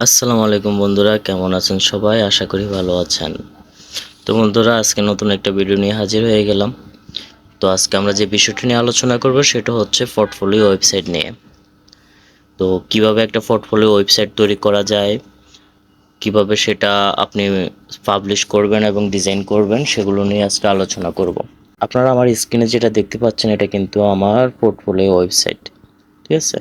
আসসালামু আলাইকুম বন্ধুরা, কেমন আছেন সবাই? আশা করি ভালো আছেন। তো বন্ধুরা, আজকে নতুন একটা ভিডিও নিয়ে হাজির হয়ে গেলাম। তো আজকে আমরা যে বিষয়টি নিয়ে আলোচনা করব সেটা হচ্ছে পোর্টফোলিও ওয়েবসাইট নিয়ে। তো কিভাবে একটা পোর্টফোলিও ওয়েবসাইট তৈরি করা যায়, কিভাবে সেটা আপনি পাবলিশ করবেন এবং ডিজাইন করবেন, সেগুলো নিয়ে আজকে আলোচনা করব। আপনারা আমার স্ক্রিনে যেটা দেখতে পাচ্ছেন এটা কিন্তু আমার পোর্টফোলিও ওয়েবসাইট, ঠিক আছে?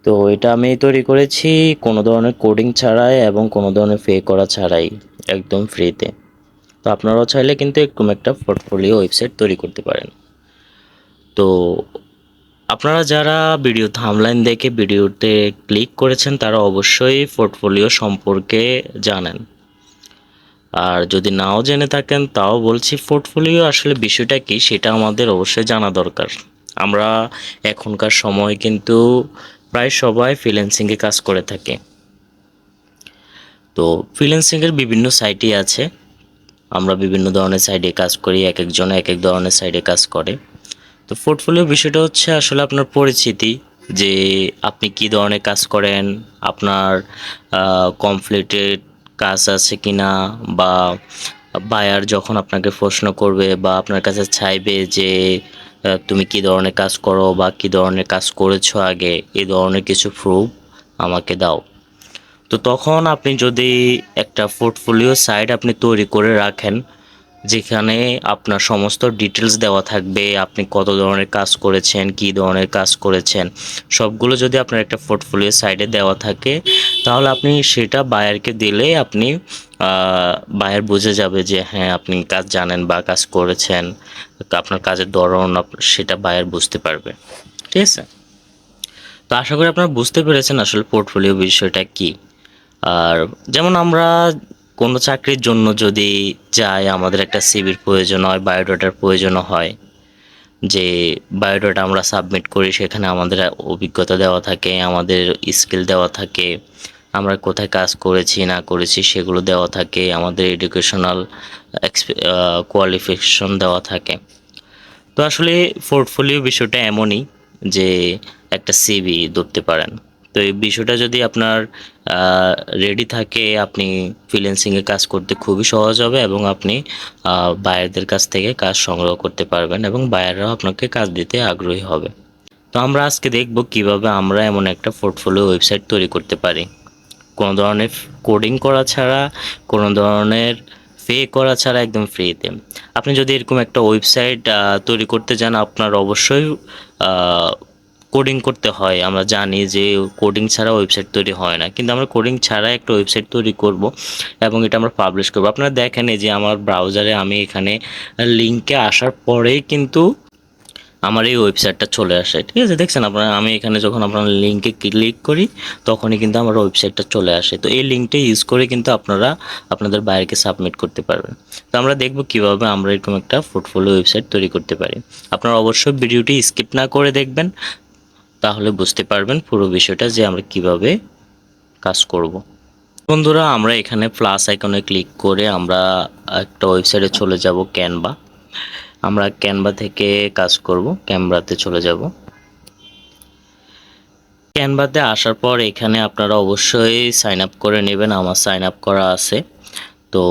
তো এটা আমি তৈরি করেছি কোনো ধরনের কোডিং ছাড়াই এবং কোনো ধরনের পে করা ছাড়াই, একদম ফ্রিতে। তো আপনারাও চাইলে কিন্তু এরকম একটা পোর্টফোলিও ওয়েবসাইট তৈরি করতে পারেন। তো আপনারা যারা ভিডিও থাম্বনেইল দেখে ভিডিওতে ক্লিক করেছেন তারা অবশ্যই পোর্টফোলিও সম্পর্কে জানেন। আর যদি নাও জেনে থাকেন তাও বলছি, পোর্টফোলিও আসলে বিষয়টা কি সেটা আমাদের অবশ্যই জানা দরকার। আমরা এখনকার সময় কিন্তু প্রায় সবাই ফ্রিল্যান্সিংয়ে কাজ করে থাকে। তো ফ্রিল্যান্সিংয়ের বিভিন্ন সাইটই আছে, আমরা বিভিন্ন ধরনের সাইটে কাজ করি, এক একজন এক এক ধরনের সাইটে কাজ করে। তো পোর্টফোলিও বিষয়টা হচ্ছে আসলে আপনার পরিচিতি, যে আপনি কি ধরনের কাজ করেন, আপনার কমপ্লিটেড কাজ আছে কিনা, বা বায়ার যখন আপনাকে প্রশ্ন করবে বা আপনার কাছে চাইবে যে তুমি কি ধরনের কাজ করো বা কি ধরনের কাজ করেছো আগে, এই ধরনের কিছু প্রুফ আমাকে দাও। তো তখন আপনি যদি একটা পোর্টফোলিও সাইট আপনি তৈরি করে রাখেন, যেখানে আপনার সমস্ত ডিটেলস দেওয়া থাকবে, আপনি কত ধরনের কাজ করেছেন, কী ধরনের কাজ করেছেন, সবগুলো যদি আপনার একটা পোর্টফোলিও সাইটে দেওয়া থাকে, তাহলে আপনি সেটা বায়ারকে দিলে আপনি বায়ার বুঝে যাবে যে হ্যাঁ আপনি কাজ জানেন বা কাজ করেছেন। আপনার কাজের ধরন সেটা বায়ার বুঝতে পারবে, ঠিক আছে? তো আশা করি আপনারা বুঝতে পেরেছেন আসলে পোর্টফোলিও বিষয়টা কী। আর যেমন আমরা কোনো চাকরির জন্য যদি যাই, আমাদের একটা সিভির প্রয়োজন হয়, বায়োডাটার প্রয়োজন হয়, যে বায়োডাটা আমরা সাবমিট করি, সেখানে আমাদের অভিজ্ঞতা দেওয়া থাকে, আমাদের স্কিল দেওয়া থাকে, আমরা কোথায় কাজ করেছি না করেছি সেগুলো দেওয়া থাকে, আমাদের এডুকেশনাল কোয়ালিফিকেশন দেওয়া থাকে। তো আসলে পোর্টফোলিও বিষয়টা এমনই যে একটা সিভি ধরতে পারেন। তো এই বিষয়টা যদি আপনার রেডি থাকে, আপনি ফ্রিল্যান্সিংয়ে কাজ করতে খুবই সহজ হবে এবং আপনি বায়ারদের কাছ থেকে কাজ সংগ্রহ করতে পারবেন এবং বায়াররাও আপনাকে কাজ দিতে আগ্রহী হবে। তো আমরা আজকে দেখব কিভাবে আমরা এমন একটা পোর্টফোলিও ওয়েবসাইট তৈরি করতে পারি, কোনো ধরনের কোডিং করা ছাড়া, কোনো ধরনের পে করা ছাড়া, একদম ফ্রিতে। আপনি যদি এরকম একটা ওয়েবসাইট তৈরি করতে চান, আপনার অবশ্যই কোডিং করতে হয়। আমরা জানি যে কোডিং ছাড়া ওয়েবসাইট তৈরি হয় না, কিন্তু আমরা কোডিং ছাড়া একটা ওয়েবসাইট তৈরি করব এবং এটা আমরা পাবলিশ করব। আপনারা দেখেন এই যে আমার ব্রাউজারে আমি এখানে লিঙ্কে আসার পরেই কিন্তু আমার এই ওয়েবসাইটটা চলে আসে, ঠিক আছে? দেখছেন আপনারা, আমি এখানে যখন আপনার লিঙ্কে ক্লিক করি তখনই কিন্তু আমার ওয়েবসাইটটা চলে আসে। তো এই লিঙ্কটা ইউজ করে কিন্তু আপনারা আপনাদের বাইরেকে সাবমিট করতে পারবেন। তো আমরা দেখব কিভাবে আমরা এরকম একটা পোর্টফোলিও ওয়েবসাইট তৈরি করতে পারি। আপনারা অবশ্যই ভিডিওটি স্কিপ না করে দেখবেন, তাহলে বুঝতে পারবেন পুরো বিষয়টা যে আমরা কিভাবে কাজ করব। বন্ধুরা, আমরা এখানে প্লাস আইকনে ক্লিক করে আমরা একটা ওয়েবসাইটে চলে যাব, ক্যানভা। আমরা ক্যানভা থেকে কাজ করব, ক্যানভাতে চলে যাব। ক্যানভাতে আসার পর এখানে আপনারা অবশ্যই সাইন আপ করে নেবেন। আমার সাইন আপ করা আছে। তো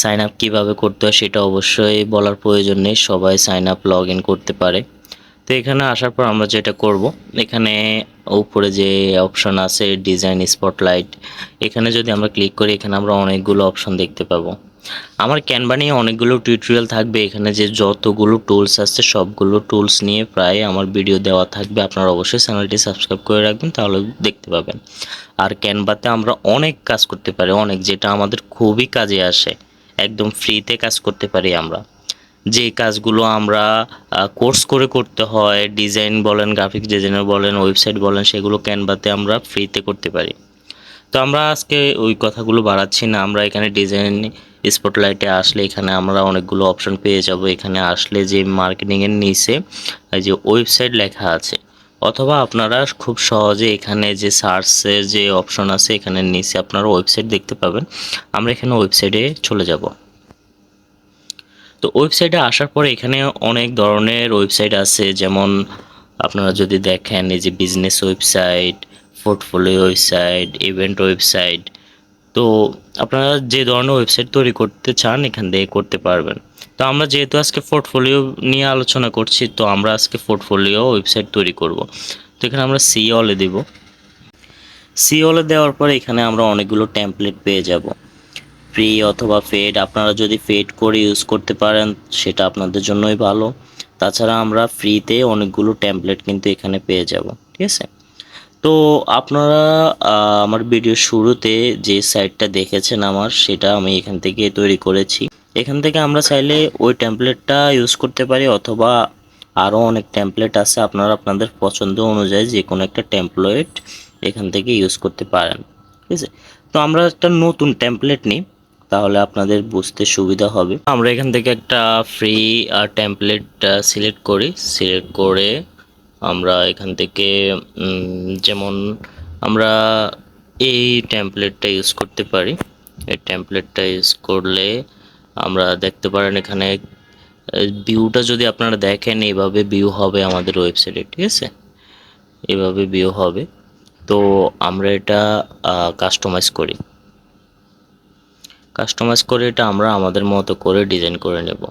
সাইন আপ কীভাবে করতে হয় সেটা অবশ্যই বলার প্রয়োজন নেই, সবাই সাইন আপ লগ ইন করতে পারে। তো এখানে আসার পর আমরা যেটা করব, এখানে উপরে যে অপশন আছে ডিজাইন স্পটলাইট, এখানে যদি আমরা ক্লিক করি এখানে আমরা অনেকগুলো অপশন দেখতে পাবো। আমার ক্যানভা নিয়ে অনেকগুলো টিউটোরিয়াল থাকবে, এখানে যে যতগুলো টুলস আছে সবগুলো টুলস নিয়ে প্রায় আমার ভিডিও দেওয়া থাকবে। আপনারা অবশ্যই চ্যানেলটি সাবস্ক্রাইব করে রাখবেন, তাহলে দেখতে পাবেন। আর ক্যানভাতে আমরা অনেক কাজ করতে পারি, অনেক, যেটা আমাদের খুবই কাজে আসে, একদম ফ্রিতে কাজ করতে পারি আমরা। যে কাজগুলো আমরা কোর্স করে করতে হয়, ডিজাইন বলেন, গ্রাফিক ডিজাইনার বলেন, ওয়েবসাইট বলেন, সেগুলো ক্যানভাতে আমরা ফ্রিতে করতে পারি। তো আমরা আজকে ওই কথাগুলো বাড়াচ্ছি না, আমরা এখানে ডিজাইন স্পটলাইটে আসলে এখানে আমরা অনেকগুলো অপশন পেয়ে যাব। এখানে আসলে যে মার্কেটিংয়ের নিচে এই যে ওয়েবসাইট লেখা আছে, অথবা আপনারা খুব সহজে এখানে যে সার্চের যে অপশন আছে এখানে নিচে আপনারা ওয়েবসাইট দেখতে পাবেন। আমরা এখানে ওয়েবসাইটে চলে যাব। তো ওয়েবসাইটে আসার পরে এখানে অনেক ধরনের ওয়েবসাইট আছে, যেমন আপনারা যদি দেখেন এই যে business website, portfolio website, event website. তো আপনারা যে ধরনের ওয়েবসাইট তৈরি করতে চান এখান থেকে করতে পারবেন। তো আমরা যেহেতু আজকে পোর্টফোলিও নিয়ে আলোচনা করছি, তো আমরা আজকে পোর্টফোলিও ওয়েবসাইট তৈরি করব। তো এখানে আমরা সি অলে দেব। সি অলে দেওয়ার পরে এখানে আমরা অনেকগুলো টেমপ্লেট পেয়ে যাব, ফ্রি অথবা পেড। আপনারা যদি পেড করে ইউজ করতে পারেন সেটা আপনাদের জন্যই ভালো। তাছাড়া আমরা ফ্রিতে অনেকগুলো টেমপ্লেট কিন্তু এখানে পেয়ে যাব, ঠিক আছে। তো আপনারা আমার ভিডিওর শুরুতে যে সাইটটা দেখেছেন আমার, সেটা আমি এখান থেকে তৈরি করেছি। এখান থেকে আমরা চাইলে ওই টেমপ্লেটটা ইউজ করতে পারি, অথবা আরও অনেক টেমপ্লেট আছে, আপনারা আপনাদের পছন্দ অনুযায়ী যে কোনো একটা টেমপ্লেট এখান থেকে ইউজ করতে পারেন, ঠিক আছে। তো আমরা একটা নতুন টেমপ্লেট নিই, তাহলে আপনাদের বুঝতে সুবিধা হবে। আমরা এখান থেকে একটা ফ্রি টেমপ্লেট সিলেক্ট করি। সিলেক্ট করে আমরা এখান থেকে যেমন আমরা এই টেমপ্লেটটা ইউজ করতে পারি। এই টেমপ্লেটটা ইউজ করলে আমরা দেখতে পারেন এখানে ভিউটা যদি আপনারা দেখেন, এইভাবে ভিউ হবে আমাদের ওয়েবসাইটে, ঠিক আছে। এভাবে ভিউ হবে। তো আমরা এটা কাস্টমাইজ করি। কাস্টমাইজ করে এটা আমরা আমাদের মতো করে ডিজাইন করে নেব।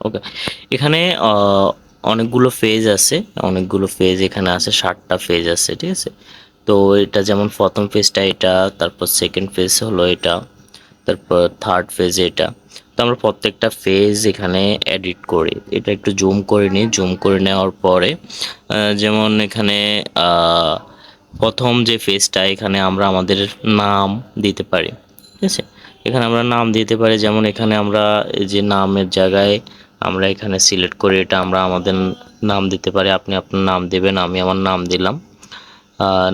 ওকে, এখানে অনেকগুলো ফেজ আছে, অনেকগুলো ফেজ এখানে আছে, 7টা ফেজ আছে, ঠিক আছে। তো এটা যেমন প্রথম ফেজটা এটা, তারপর সেকেন্ড ফেজ হলো এটা, তারপর থার্ড ফেজ এটা। তো আমরা প্রত্যেকটা ফেজ এখানে এডিট করি। এটা একটু জুম করে নিই। জুম করে নেওয়ার পরে যেমন এখানে প্রথম যে ফেজটা, এখানে আমরা আমাদের নাম দিতে পারি, ঠিক আছে। এখানে আমরা নাম দিতে পারি, যেমন এখানে আমরা এই যে নামের জায়গায় আমরা এখানে সিলেক্ট করে এটা আমরা আমাদের নাম দিতে পারি। আপনি আপনার নাম দেবেন, আমি আমার নাম দিলাম।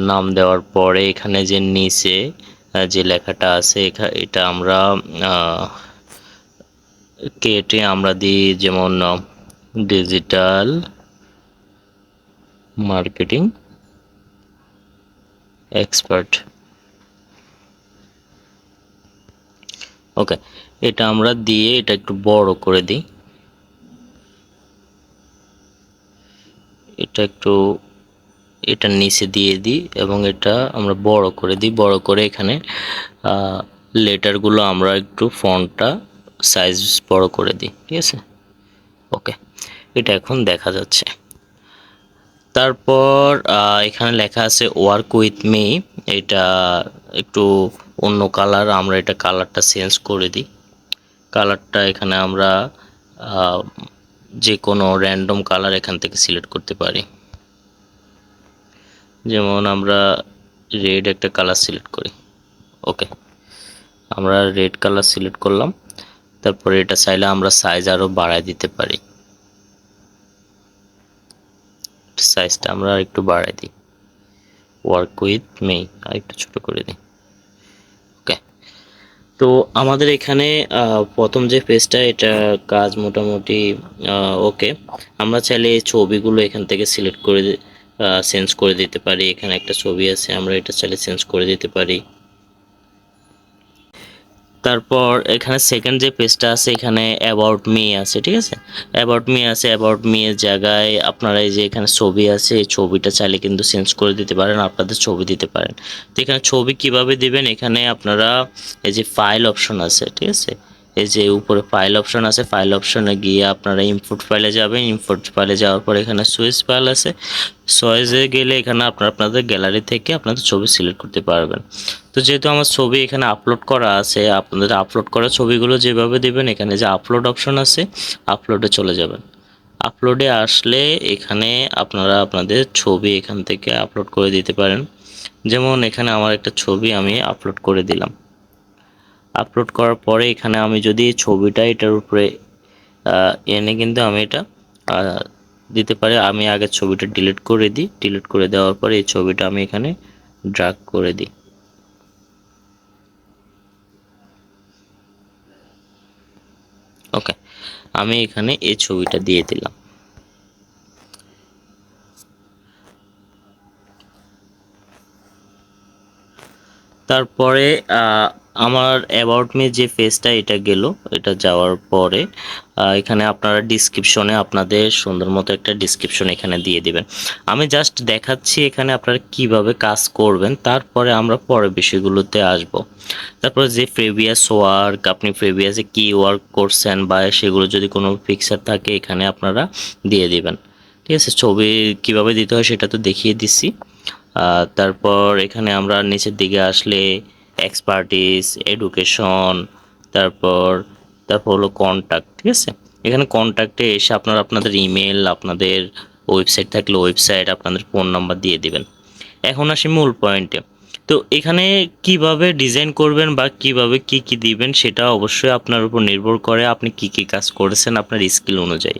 নাম দেওয়ার পরে এখানে যে নিচে যে লেখাটা আছে এটা আমরা কেটে আমরা দিই, যেমন ডিজিটাল মার্কেটিং এক্সপার্ট। ওকে, এটা আমরা দিয়ে এটা একটু বড় করে দিই। এটা একটু এটা নিচে দিয়ে দিই এবং এটা আমরা বড় করে দিই। বড় করে এখানে লেটারগুলো আমরা একটু ফন্টটা সাইজ বড় করে দিই, ঠিক আছে। ওকে, এটা এখন দেখা যাচ্ছে। তারপর এখানে লেখা আছে ওয়ার্ক উইথ মি। এটা একটু অন্য কালার, আমরা এটা কালারটা চেঞ্জ করে দিই। কালারটা এখানে আমরা যে কোনো র্যান্ডম কালার এখান থেকে সিলেক্ট করতে পারি। যেমন আমরা রেড একটা কালার সিলেক্ট করি। ওকে, আমরা রেড কালার সিলেক্ট করলাম। তারপরে এটা চাইলে আমরা সাইজ আরও বাড়ায় দিতে পারি। সাইজটা আমরা একটু বাড়াই দিই, ওয়ার্ক উইথ মি আর একটু ছোট করে দিই। ওকে, তো আমাদের এখানে প্রথম যে পেজটা, এটা কাজ মোটামুটি ওকে। আমরা চাইলে এই ছবিগুলো এখান থেকে সিলেক্ট করে চেঞ্জ করে দিতে পারি। এখানে একটা ছবি আছে, আমরা এটা চাইলে চেঞ্জ করে দিতে পারি। তারপর এখানে সেকেন্ড যে পেজটা আছে, এখানে অ্যাবাউট মি আছে, ঠিক আছে। অ্যাবাউট মি আছে, অ্যাবাউট মি এর জায়গায় আপনারা এই যে এখানে ছবি আছে, এই ছবিটা চাইলে কিন্তু চেঞ্জ করে দিতে পারেন, আপনাদের ছবি দিতে পারেন। তো এখানে ছবি কিভাবে দিবেন, এখানে আপনারা এই যে ফাইল অপশন আছে, ঠিক আছে। এই যে উপরে ফাইল অপশন আছে, ফাইল অপশনে গিয়ে আপনারা ইনপুট ফাইলে যাবেন। ইনপুট ফাইলে যাওয়ার পর এখানে সুইচ ফাইল আছে, সুইচে গেলে এখানে আপনারা আপনাদের গ্যালারি থেকে আপনাদের ছবি সিলেক্ট করতে পারবেন। তো যেহেতু আমার ছবি এখানে আপলোড করা আছে, আপনাদের আপলোড করা ছবিগুলো যেভাবে দেবেন, এখানে যে আপলোড অপশন আছে, আপলোডে চলে যাবেন। আপলোডে আসলে এখানে আপনারা আপনাদের ছবি এখান থেকে আপলোড করে দিতে পারেন। যেমন এখানে আমার একটা ছবি আমি আপলোড করে দিলাম। আপলোড করার পরে এখানে আমি যদি ছবিটা এটার উপরে এনে কিন্তু আমি এটা দিতে পারি। আমি আগে ছবিটা ডিলিট করে দিই। ডিলিট করে দেওয়ার পরে এই ছবিটা আমি এখানে ড্র্যাগ করে দিই। ওকে, আমি এখানে এই ছবিটা দিয়ে দিলাম। তারপরে আমার অ্যাবাউট মি যে পেজটা এটা গেল, এটা যাওয়ার পরে এখানে আপনারা ডিসক্রিপশনে আপনাদের সুন্দর মতো একটা ডিসক্রিপশন এখানে দিয়ে দিবেন। আমি জাস্ট দেখাচ্ছি এখানে আপনারা কিভাবে কাজ করবেন, তারপরে আমরা পরের বিষয়গুলোতে আসব। তারপরে যে প্রিভিয়াস ওয়ার্ক, আপনি প্রিভিয়াসে কি ওয়ার্ক করছেন বা সেগুলো যদি কোনো পিকচার থাকে এখানে আপনারা দিয়ে দিবেন। ঠিক আছে, ছবি কিভাবে দিতে হয় সেটা তো দেখিয়ে দিছি। তারপর এখানে আমরা নিচের দিকে আসলে এক্সপার্টিস, এডুকেশন, তারপর তারপর হলো কন্ট্যাক্ট। ঠিক আছে, এখানে কন্ট্যাক্টে এসে আপনারা আপনাদের ইমেল, আপনাদের ওয়েবসাইট থাকলে ওয়েবসাইট, আপনাদের ফোন নাম্বার দিয়ে দিবেন। এখন আসি মূল পয়েন্টে। তো এখানে কিভাবে ডিজাইন করবেন বা কিভাবে কি কি দিবেন সেটা অবশ্যই আপনার উপর নির্ভর করে, আপনি কি কি কাজ করেছেন আপনার স্কিল অনুযায়ী।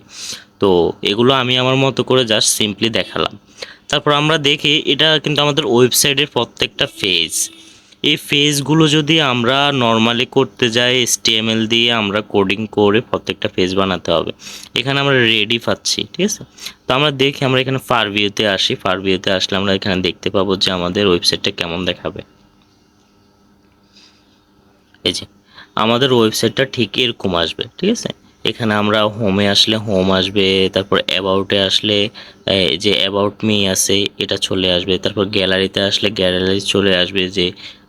তো এগুলো আমি আমার মতো করে জাস্ট সিম্পলি দেখালাম। তারপর আমরা দেখি এটা কিন্তু আমাদের ওয়েবসাইটের প্রত্যেকটা ফেজ, এই ফেজগুলো যদি আমরা নর্মালি করতে যাই HTML দিয়ে আমরা কোডিং করে প্রত্যেকটা ফেজ বানাতে হবে। এখানে আমরা রেডি পাচ্ছি। ঠিক আছে, তো আমরা দেখি, আমরা এখানে ফার ভিউতে আসি। ফার ভিউতে আসলে আমরা এখানে দেখতে পাবো যে আমাদের ওয়েবসাইটটা কেমন দেখাবে। এই যে আমাদের ওয়েবসাইটটা ঠিক এরকম আসবে। ঠিক আছে, এখানে আমরা হোমে আসলে হোম আসবে, তারপর অ্যাবাউটে আসলে যে অ্যাবাউট মি আছে এটা চলে আসবে, তারপর গ্যালারিতে আসলে গ্যালারি চলে আসবে, যে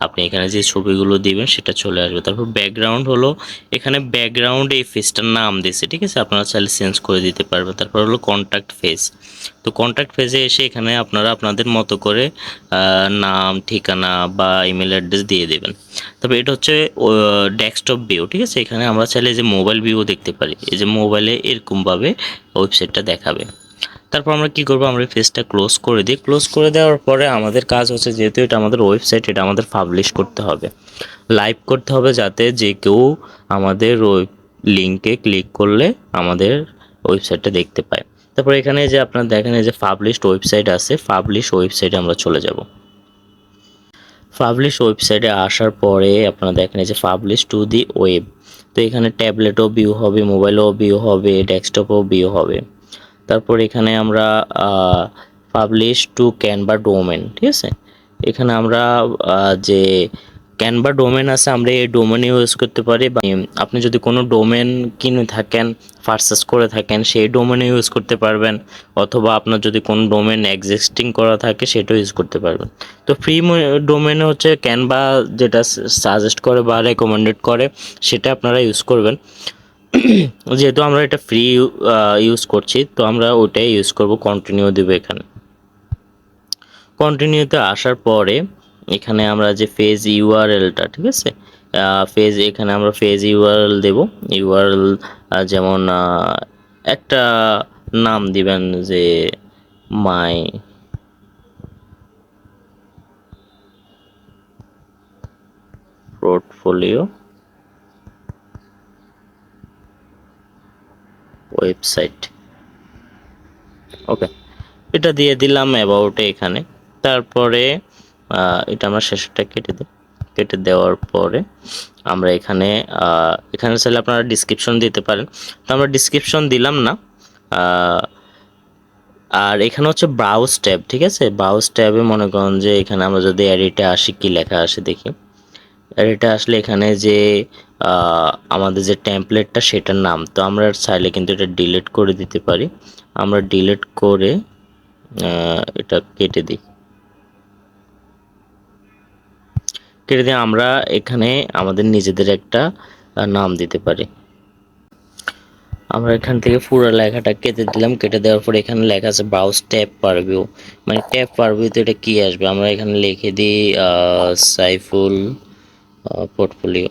আপনি এখানে যে ছবিগুলো দিবেন সেটা চলে আসবে। তারপর ব্যাকগ্রাউন্ড হলো, এখানে ব্যাকগ্রাউন্ডে এই ফেসটার নাম দিয়েছে। ঠিক আছে, আপনারা চাইলে চেঞ্জ করে দিতে পারবেন। তারপর হলো কন্ট্যাক্ট ফেস। তো কন্ট্যাক্ট ফেজে এসে এখানে আপনারা আপনাদের মতো করে নাম, ঠিকানা বা ইমেল অ্যাড্রেস দিয়ে দেবেন। তবে এটা হচ্ছে ডেস্কটপ ভিউ। ঠিক আছে, এখানে আমরা চাইলে যে মোবাইল ভিউ দেখতে পারি, এই যে মোবাইলে এরকমভাবে ওয়েবসাইটটা দেখাবে। তারপর আমরা কি করব, আমরা পেজটা ক্লোজ করে দিই। ক্লোজ করে দেওয়ার পরে আমাদের কাজ হচ্ছে, যেহেতু এটা আমাদের ওয়েবসাইট, এটা আমাদের পাবলিশ করতে হবে, লাইভ করতে হবে, যাতে যে কেউ আমাদের ওই লিঙ্কে ক্লিক করলে আমাদের ওয়েবসাইটটা দেখতে পায়। তারপর এখানে যে আপনারা দেখেন যে পাবলিশড ওয়েবসাইট আছে, পাবলিশ ওয়েবসাইটে আমরা চলে যাব। পাবলিশ ওয়েবসাইটে আসার পরে আপনারা দেখেন যে পাবলিশ টু দি ওয়েব। তো এখানে ট্যাবলেটও ভিউ হবে, মোবাইলও ভিউ হবে, ডেস্কটপও ভিউ হবে। তারপর এখানে আমরা পাবলিশ টু ক্যানভা ডোমেন। ঠিক আছে, এখানে আমরা যে ক্যানভা ডোমেন আছে আমরা এই ডোমেন ইউজ করতে পারি, বা আপনি যদি কোনো ডোমেন কিনে থাকেন, পারচেস করে থাকেন, সেই ডোমেনে ইউজ করতে পারবেন, অথবা আপনার যদি কোনো ডোমেন এক্সিস্টিং করা থাকে সেটাও ইউজ করতে পারবেন। তো ফ্রি ডোমেনে হচ্ছে ক্যানভা যেটা সাজেস্ট করে বা রেকমেন্ডেড করে সেটা আপনারা ইউজ করবেন। যেহেতু আমরা এটা ফ্রি ইউজ করছি, তো আমরা ওটাই ইউজ করব, কন্টিনিউ দেবো। এখানে কন্টিনিউতে আসার পরে এখানে আমরা যে ফেজ ইউআরএলটা, ঠিক আছে, ফেজ, এখানে আমরা ফেজ ইউআরএল দেব। ইউআরএল যেমন একটা নাম দিবেন, যে মাই পোর্টফোলিও ওয়েবসাইট। ওকে, এটা দিয়ে দিলাম অ্যাবাউটে এখানে। তারপরে এটা আমরা শেষটা কেটে দিই। কেটে দেওয়ার পরে আমরা এখানে এখানে চাইলে আপনারা ডিসক্রিপশন দিতে পারেন, তো আমরা ডিসক্রিপশন দিলাম না। আর এখানে হচ্ছে ব্রাউজ ট্যাব। ঠিক আছে, ব্রাউজ ট্যাবে মনে করেন যে এখানে আমরা যদি এডিটে আসি, কি লেখা আসে দেখি। এডিটে আসলে এখানে যে আমাদের যে টেমপ্লেটটা সেটার নাম, তো আমরা চাইলে কিন্তু এটা ডিলিট করে দিতে পারি। আমরা ডিলিট করে এটা কেটে দিই। কেটে দিয়ে আমরা এখানে আমাদের নিজেদের একটা নাম দিতে পারি। আমরা এখান থেকে পুরো লেখাটা কেটে দিলাম। কেটে দেওয়ার পর এখানে লেখা আছে ব্রাউজ ট্যাব পারভিউ, মানে ট্যাব পারভিউতে এটা কি আসবে, আমরা এখানে লিখে দিই সাইফুল পোর্টফোলিও।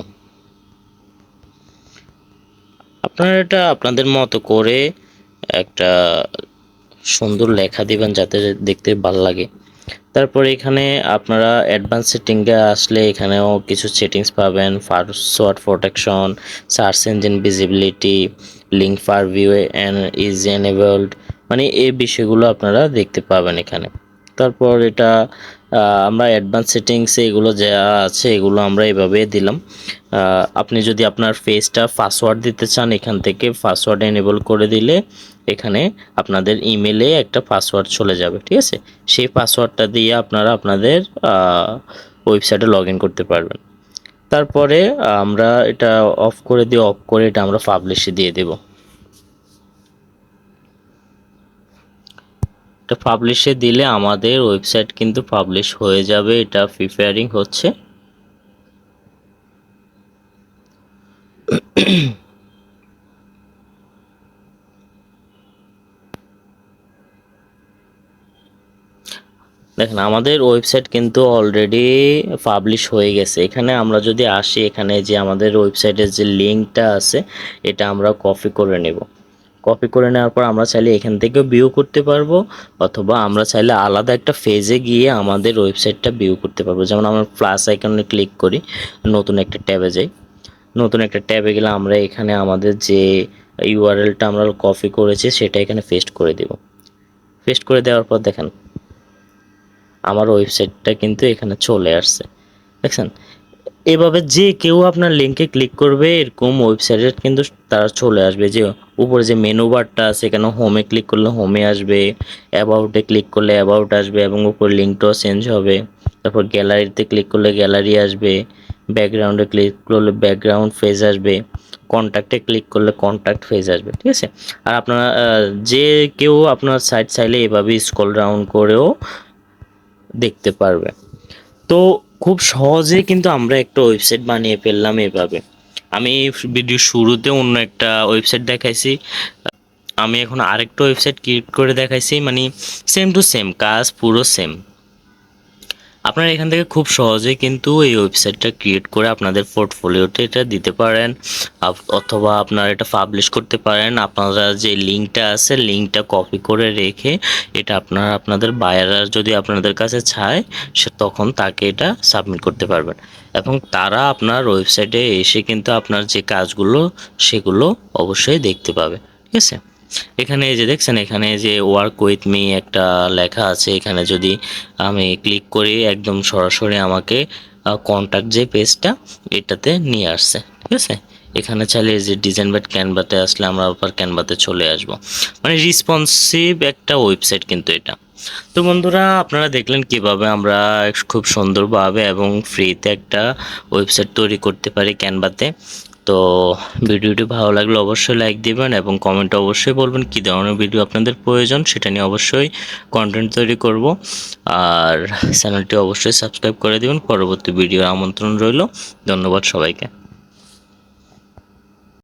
আপনারা এটা আপনাদের মতো করে একটা সুন্দর লেখা দিবেন যাতে দেখতে ভালো লাগে। তারপরে এখানে আপনারা অ্যাডভান্স সেটিংয়ে আসলে এখানেও কিছু সেটিংস পাবেন, password protection, search engine visibility, link পারভিউ and is enabled, মানে এই বিষয়গুলো আপনারা দেখতে পাবেন এখানে। তারপর এটা আমরা অ্যাডভান্স সেটিংসে এগুলো যা আছে এগুলো আমরা এভাবে দিলাম। আপনি যদি আপনার ফেসটা পাসওয়ার্ড দিতে চান, এখান থেকে পাসওয়ার্ড এনেবল করে দিলে এখানে আপনাদের ইমেলে একটা পাসওয়ার্ড চলে যাবে। ঠিক আছে, সেই পাসওয়ার্ডটা দিয়ে আপনারা আপনাদের ওয়েবসাইটে লগ ইন করতে পারবেন। তারপরে আমরা এটা অফ করে দিয়ে অফ করে এটা আমরা পাবলিশে দিয়ে দেব। এটা পাবলিশে দিলে আমাদের ওয়েবসাইট কিন্তু পাবলিশ হয়ে যাবে। এটা প্রিপেয়ারিং হচ্ছে। দেখেন আমাদের ওয়েবসাইট কিন্তু অলরেডি পাবলিশ হয়ে গেছে। এখানে আমরা যদি আসি, এখানে যে আমাদের ওয়েবসাইটের যে লিঙ্কটা আছে এটা আমরা কপি করে নেব। কপি করে নেওয়ার পর আমরা চাইলে এখান থেকে ভিউ করতে পারবো, অথবা আমরা চাইলে আলাদা একটা ফেজে গিয়ে আমাদের ওয়েবসাইটটা ভিউ করতে পারবো। যেমন আমরা প্লাস আইকনে ক্লিক করি, নতুন একটা ট্যাবে যাই। নতুন একটা ট্যাবে গেলে আমরা এখানে আমাদের যে ইউআরএলটা আমরা কপি করেছি সেটা এখানে পেস্ট করে দেব। পেস্ট করে দেওয়ার পর দেখেন আমার ওয়েবসাইটটা কিন্তু এখানে চলে আসছে, দেখছেন। এভাবে যে কেউ আপনার লিঙ্কে ক্লিক করবে এরকম ওয়েবসাইটে কিন্তু তারা চলে আসবে। যে উপরে যে মেনু বারটা আছে এখানে হোমে ক্লিক করলে হোমে আসবে, অ্যাবাউটে ক্লিক করলে অ্যাবাউট আসবে এবং উপরে লিঙ্কটাও চেঞ্জ হবে। তারপর গ্যালারিতে ক্লিক করলে গ্যালারি আসবে, ব্যাকগ্রাউন্ডে ক্লিক করলে ব্যাকগ্রাউন্ড পেজ আসবে, কন্ট্যাক্টে ক্লিক করলে কন্ট্যাক্ট পেজ আসবে, ঠিক আছে। আর আপনারা যে কেউ আপনার সাইট চাইলে এভাবে স্ক্রল ডাউন করেও দেখতে পারবে। তো খুব সহজে কিন্তু আমরা একটা ওয়েবসাইট বানিয়ে ফেললাম এভাবে। আমি ভিডিও শুরুতে অন্য একটা ওয়েবসাইট দেখাইছি, আমি এখন আরেকটা ওয়েবসাইট ক্রিয়েট করে দেখাইছি, মানে সেম টু সেম কাজ, পুরো সেম। আপনারা এখান থেকে খুব সহজেই কিন্তু এই ওয়েবসাইটটা ক্রিয়েট করে আপনাদের পোর্টফোলিওতে এটা দিতে পারেন, অথবা আপনারা এটা পাবলিশ করতে পারেন। আপনারা যে লিঙ্কটা আছে লিঙ্কটা কপি করে রেখে এটা আপনারা আপনাদের বায়াররা যদি আপনাদের কাছে চায় সে তখন তাকে এটা সাবমিট করতে পারবেন, এবং তারা আপনার ওয়েবসাইটে এসে কিন্তু আপনার যে কাজগুলো সেগুলো অবশ্যই দেখতে পাবে, ঠিক আছে। এখানে যে দেখছেন, এখানে যে ওয়ার্ক উইথ মি একটা লেখা আছে, এখানে যদি আমি ক্লিক করি একদম সরাসরি আমাকে কন্ট্যাক্ট যে পেজটা এটাতে নিয়ে আসছে, ঠিক আছে। এখানে চাইলে যে ডিজাইন বাট ক্যানভাতে আসলে আমরা আবার ক্যানভাতে চলে আসব, মানে রেসপন্সিভ একটা ওয়েবসাইট কিন্তু এটা। তো বন্ধুরা আপনারা দেখলেন কিভাবে আমরা খুব সুন্দরভাবে এবং ফ্রিতে একটা ওয়েবসাইট তৈরি করতে পারি ক্যানভাতে। তো ভিডিওটি ভালো লাগলে অবশ্যই লাইক দিবেন এবং কমেন্টে অবশ্যই বলবেন কী ধরনের ভিডিও আপনাদের প্রয়োজন, সেটা নিয়ে অবশ্যই কন্টেন্ট তৈরি করব। আর চ্যানেলটি অবশ্যই সাবস্ক্রাইব করে দিবেন। পরবর্তী ভিডিওর আমন্ত্রণ রইল। ধন্যবাদ সবাইকে।